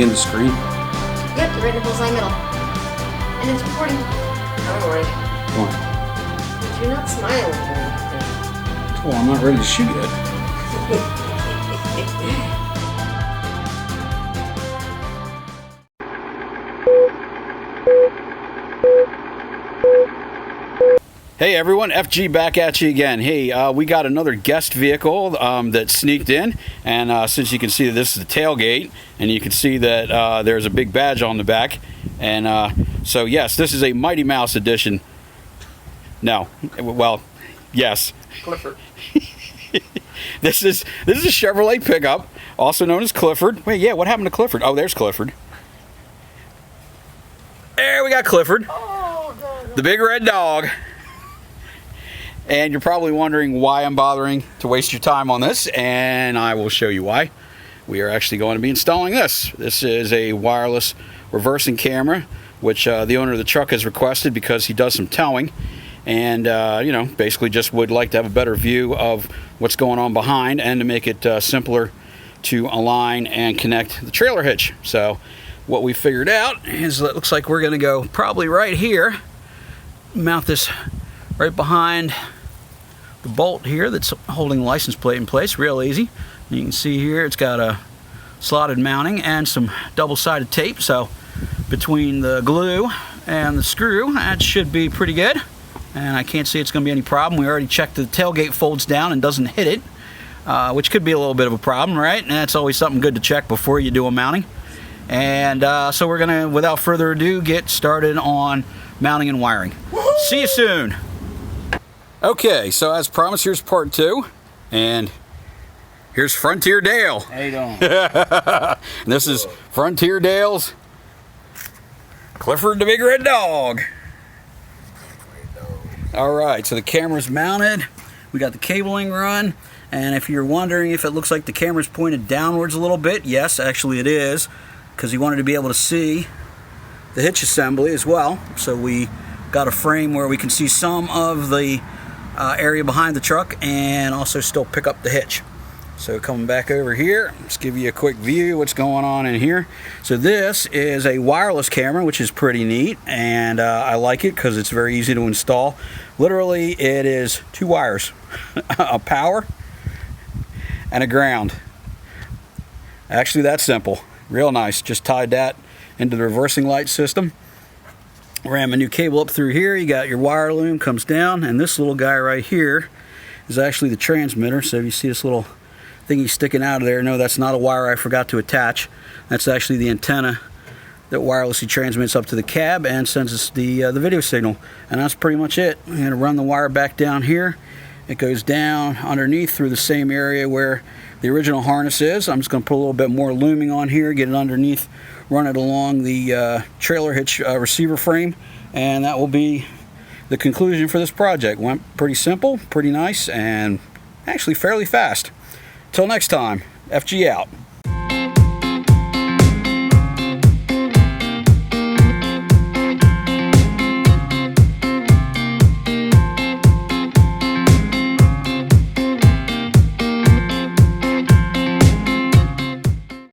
in the screen? Yep, you're right in the bullseye middle. And it's recording. Don't worry. Why? You're not smiling. Well, I'm not ready to shoot yet. Hey everyone, FG back at you again. Hey, we got another guest vehicle that sneaked in, and since you can see that this is the tailgate, and you can see that there's a big badge on the back, and so yes, this is a Mighty Mouse edition. No, well, yes. Clifford. This is a Chevrolet pickup, also known as Clifford. Wait, yeah, what happened to Clifford? Oh, there's Clifford. There we got Clifford, the big red dog. And you're probably wondering why I'm bothering to waste your time on this, and I will show you why. We are actually going to be installing this. This is a wireless reversing camera, which the owner of the truck has requested because he does some towing, and you know, basically just would like to have a better view of what's going on behind, and to make it simpler to align and connect the trailer hitch. So what we figured out is that it looks like we're going to go probably right here, mount this right behind the bolt here that's holding the license plate in place. Real easy. You can see here it's got a slotted mounting and some double-sided tape, so between the glue and the screw, that should be pretty good, and I can't see it's going to be any problem. We already checked the tailgate folds down and doesn't hit it, which could be a little bit of a problem, right? And that's always something good to check before you do a mounting. And so we're going to, without further ado, get started on mounting and wiring. See you soon. Okay, so as promised, here's part 2, and here's Frontier Dale. How you doing? This is Frontier Dale's Clifford the Big Red Dog. Alright, so the camera's mounted, we got the cabling run, and if you're wondering if it looks like the camera's pointed downwards a little bit, yes, actually it is, because he wanted to be able to see the hitch assembly as well. So we got a frame where we can see some of the area behind the truck and also still pick up the hitch. So coming back over here, let's give you a quick view what's going on in here. So this is a wireless camera, which is pretty neat, and I like it because it's very easy to install. Literally, it is 2 wires, a power and a ground. Actually, that's simple. Real nice. Just tied that into the reversing light system. Ram a new cable up through here. You got your wire loom comes down, and this little guy right here is actually the transmitter. So if you see this little thingy sticking out of there, no, that's not a wire I forgot to attach. That's actually the antenna that wirelessly transmits up to the cab and sends us the video signal. And that's pretty much it. I'm going to run the wire back down here. It goes down underneath through the same area where the original harness is. I'm just going to put a little bit more looming on here, get it underneath, run it along the trailer hitch receiver frame, and that will be the conclusion for this project. Went pretty simple, pretty nice, and actually fairly fast. Till next time, FG out.